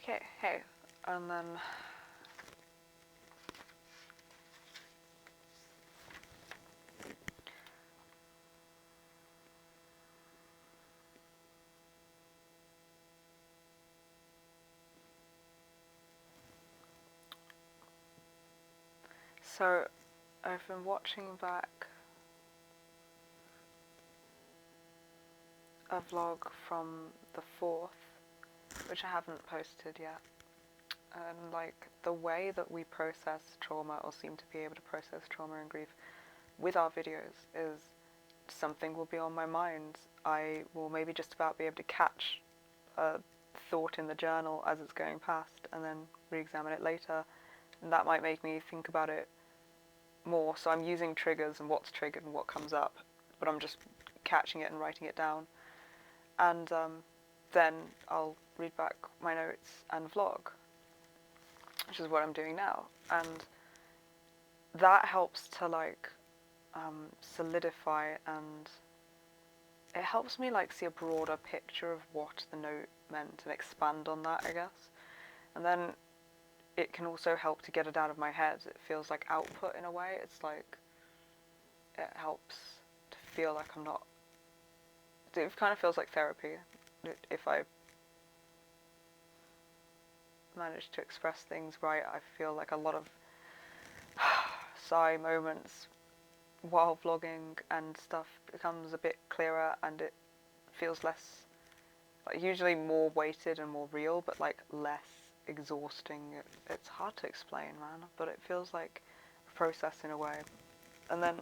Okay, hey, and then so I've been watching back a vlog from the 4th, which I haven't posted yet, and like the way that we process trauma, or seem to be able to process trauma and grief with our videos, is something will be on my mind. I will maybe just about be able to catch a thought in the journal as it's going past and then re-examine it later, and that might make me think about it more. So I'm using triggers and what's triggered and what comes up, but I'm just catching it and writing it down, and then I'll read back my notes and vlog, which is what I'm doing now, and that helps to like solidify, and it helps me like see a broader picture of what the note meant and expand on that, I guess. And then it can also help to get it out of my head. It feels like output in a way. It's like it helps to feel like I'm not, it kind of feels like therapy if I manage to express things right. I feel like a lot of sigh moments while vlogging and stuff becomes a bit clearer, and it feels less, like usually more weighted and more real, but like less exhausting. It's hard to explain, man, but it feels like a process in a way. And then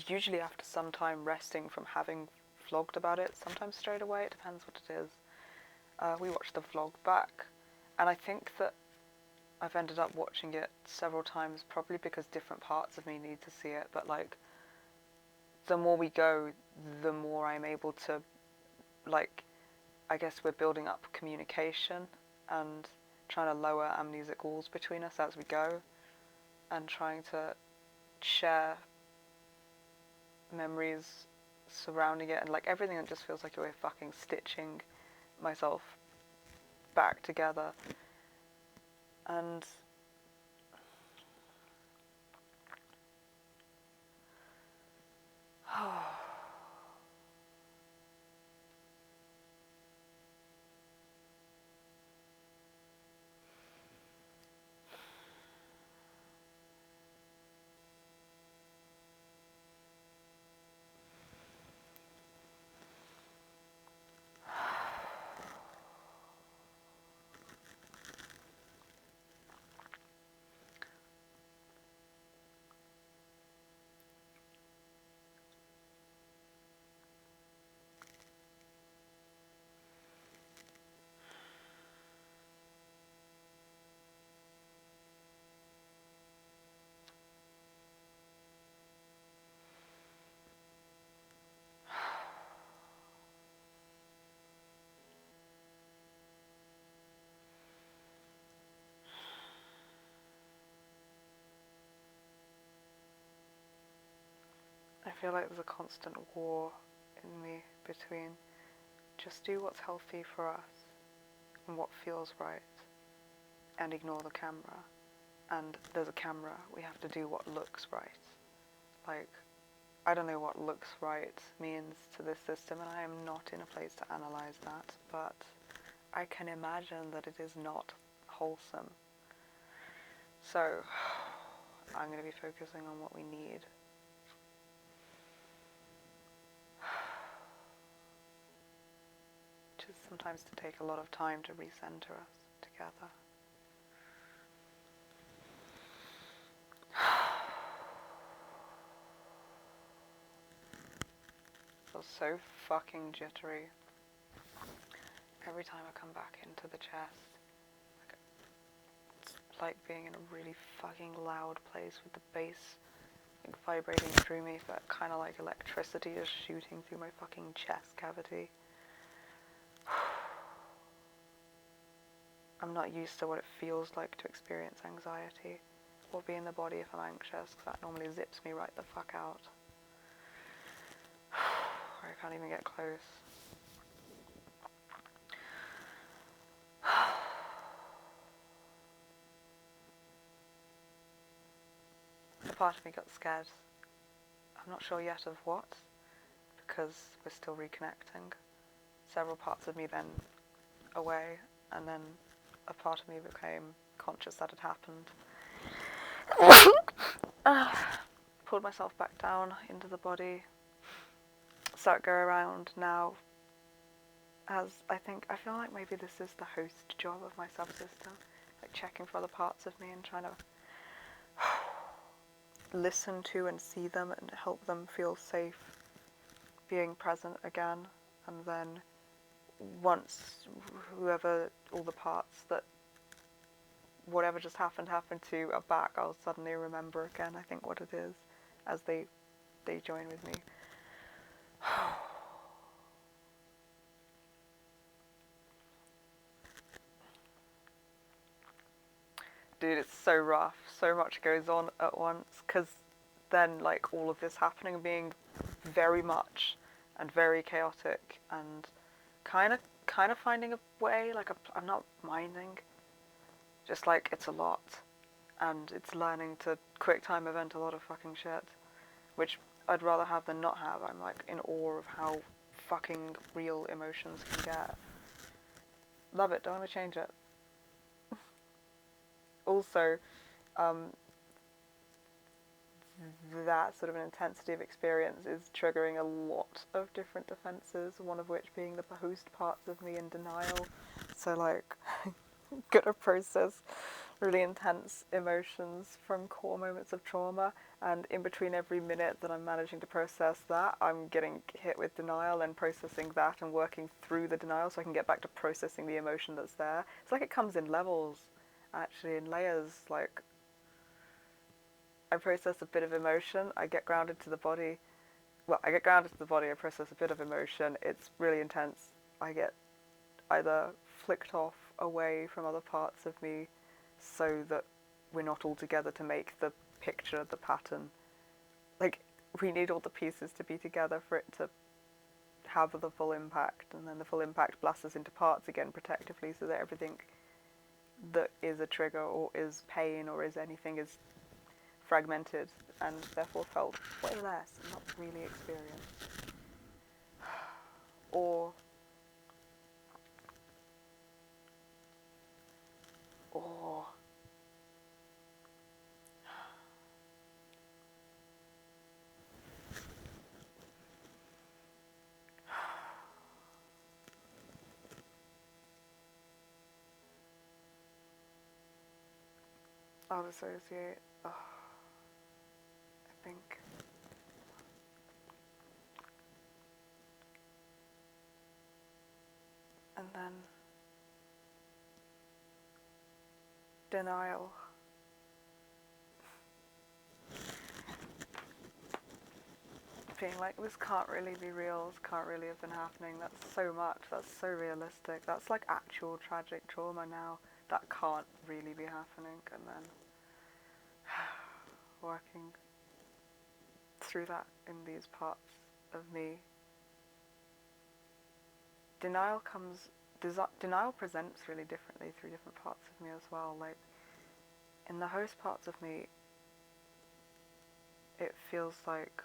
usually after some time resting from having vlogged about it, sometimes straight away, it depends what it is, we watched the vlog back, and I think that I've ended up watching it several times, probably because different parts of me need to see it, but like the more we go, the more I'm able to, like, I guess we're building up communication and trying to lower amnesic walls between us as we go, and trying to share memories surrounding it, and like everything that just feels like we're fucking stitching myself back together. And I feel like there's a constant war in me between just do what's healthy for us and what feels right, and ignore the camera. And there's a camera, we have to do what looks right. Like, I don't know what looks right means to this system, and I am not in a place to analyze that, but I can imagine that it is not wholesome. So I'm going to be focusing on what we need. Which is sometimes to take a lot of time to recenter us together. Feels so fucking jittery every time I come back into the chest. It's like being in a really fucking loud place with the bass like vibrating through me, but kind of like electricity is shooting through my fucking chest cavity. I'm not used to what it feels like to experience anxiety or be in the body if I'm anxious, because that normally zips me right the fuck out. I can't even get close. part of me got scared. I'm not sure yet of what, because we're still reconnecting. Several parts of me then away, and then a part of me became conscious that it happened. Pulled myself back down into the body, start go around now as I feel like maybe this is the host job of my subsystem, like checking for other parts of me and trying to listen to and see them and help them feel safe being present again. And then once all the parts that whatever just happened to are back, I'll suddenly remember again, I think, what it is as they join with me. Dude, it's so rough. So much goes on at once, because then, like, all of this happening and being very much and very chaotic and kind of finding a way, like, I'm not minding. Just, like, it's a lot. And it's learning to quick time event a lot of fucking shit, which I'd rather have than not have. I'm, like, in awe of how fucking real emotions can get. Love it, don't want to change it. Also, that sort of an intensity of experience is triggering a lot of different defenses, one of which being the host parts of me in denial. So, like, gonna process really intense emotions from core moments of trauma, and in between every minute that I'm managing to process that, I'm getting hit with denial and processing that and working through the denial so I can get back to processing the emotion that's there. It's like it comes in levels, actually, in layers. Like, I process a bit of emotion, I get grounded to the body. Well, I get grounded to the body, I process a bit of emotion, it's really intense. I get either flicked off away from other parts of me so that we're not all together to make the picture, the pattern. Like, we need all the pieces to be together for it to have the full impact, and then the full impact blasts us into parts again protectively so that everything that is a trigger or is pain or is anything is fragmented and therefore felt way less and not really experienced. Or I'll dissociate. I think and then denial. Being like, this can't really be real, this can't really have been happening, that's so much, that's so realistic, that's like actual tragic trauma now, that can't really be happening, and then working through that in these parts of me. Denial presents really differently through different parts of me as well. Like, in the host parts of me, it feels like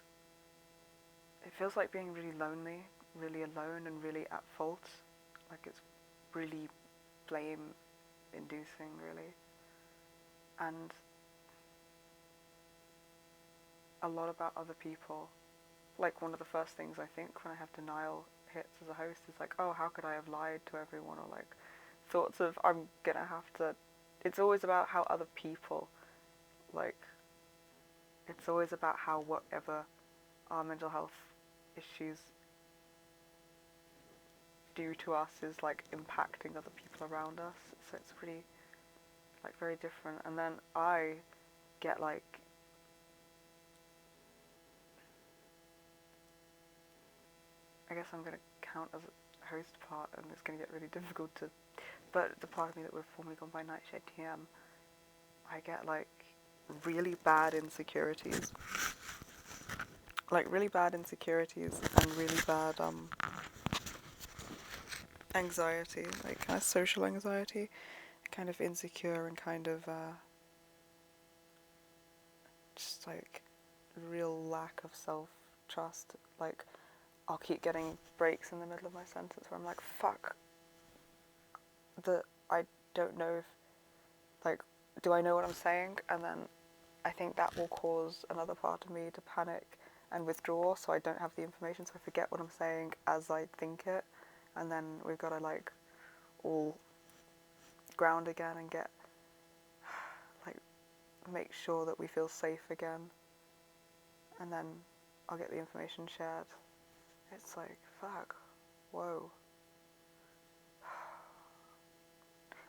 being really lonely, really alone, and really at fault. Like, it's really blame-inducing, really. And a lot about other people. Like, one of the first things I think when I have denial hits as a host is like, oh, how could I have lied to everyone? Or like, thoughts of, I'm gonna have to... It's always about how other people, like, it's always about how whatever our mental health issues do to us is like impacting other people around us. So it's pretty, like, very different. And then I get like, I guess I'm gonna count as a host part, and it's gonna get really difficult to, but the part of me that we've formerly gone by Nightshade TM, I get like really bad insecurities. Like really bad insecurities and really bad anxiety, like kind of social anxiety, kind of insecure and kind of just just like real lack of self-trust. Like, I'll keep getting breaks in the middle of my sentence where I'm like, fuck, I don't know if, like, do I know what I'm saying? And then I think that will cause another part of me to panic and withdraw, so I don't have the information, so I forget what I'm saying as I think it, and then we've got to like all ground again and get, like, make sure that we feel safe again, and then I'll get the information shared. It's like, fuck, whoa.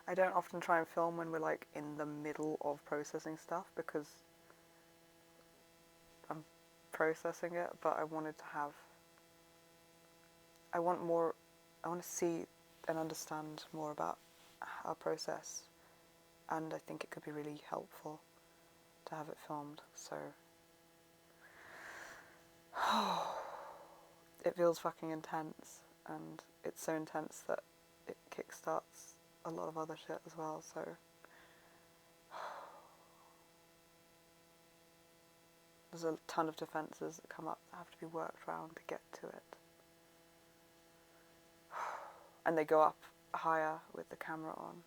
I don't often try and film when we're like in the middle of processing stuff because I'm processing it, but I want to see and understand more about our process, and I think it could be really helpful to have it filmed, so it feels fucking intense, and it's so intense that it kickstarts a lot of other shit as well, so there's a ton of defences that come up that have to be worked around to get to it. And they go up higher with the camera on.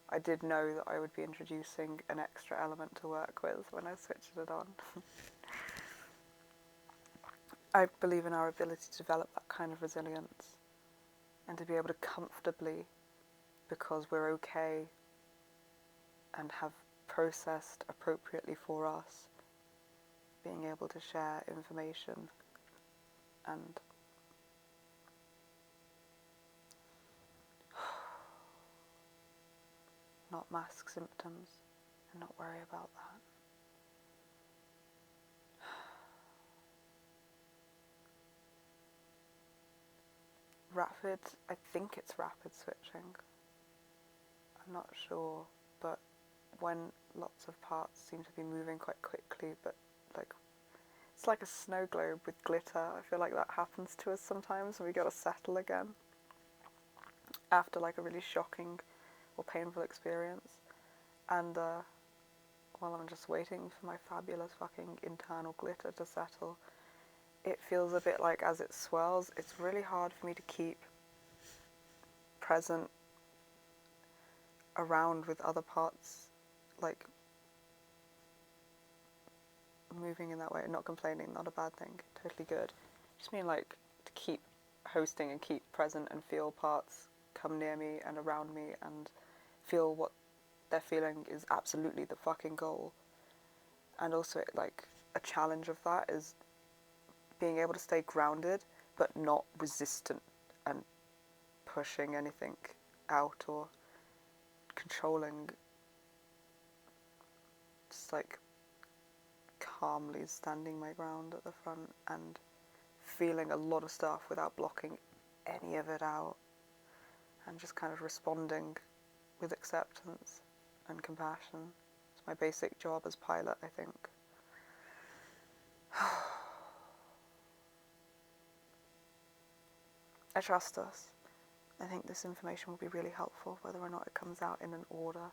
I did know that I would be introducing an extra element to work with when I switched it on. I believe in our ability to develop that kind of resilience and to be able to comfortably, because we're okay and have processed appropriately for us, being able to share information and not mask symptoms and not worry about that. Rapid, I think it's rapid switching. I'm not sure, but when lots of parts seem to be moving quite quickly, but like, it's like a snow globe with glitter. I feel like that happens to us sometimes and we gotta settle again after like a really shocking or painful experience. And while I'm just waiting for my fabulous fucking internal glitter to settle, it feels a bit like as it swirls, it's really hard for me to keep present around with other parts, like moving in that way. Not complaining, not a bad thing, totally good. Just mean like to keep hosting and keep present and feel parts come near me and around me and feel what they're feeling is absolutely the fucking goal. And also like a challenge of that is being able to stay grounded but not resistant and pushing anything out or controlling, just like calmly standing my ground at the front and feeling a lot of stuff without blocking any of it out and just kind of responding with acceptance and compassion. It's my basic job as pilot, I think. I trust us. I think this information will be really helpful, whether or not it comes out in an order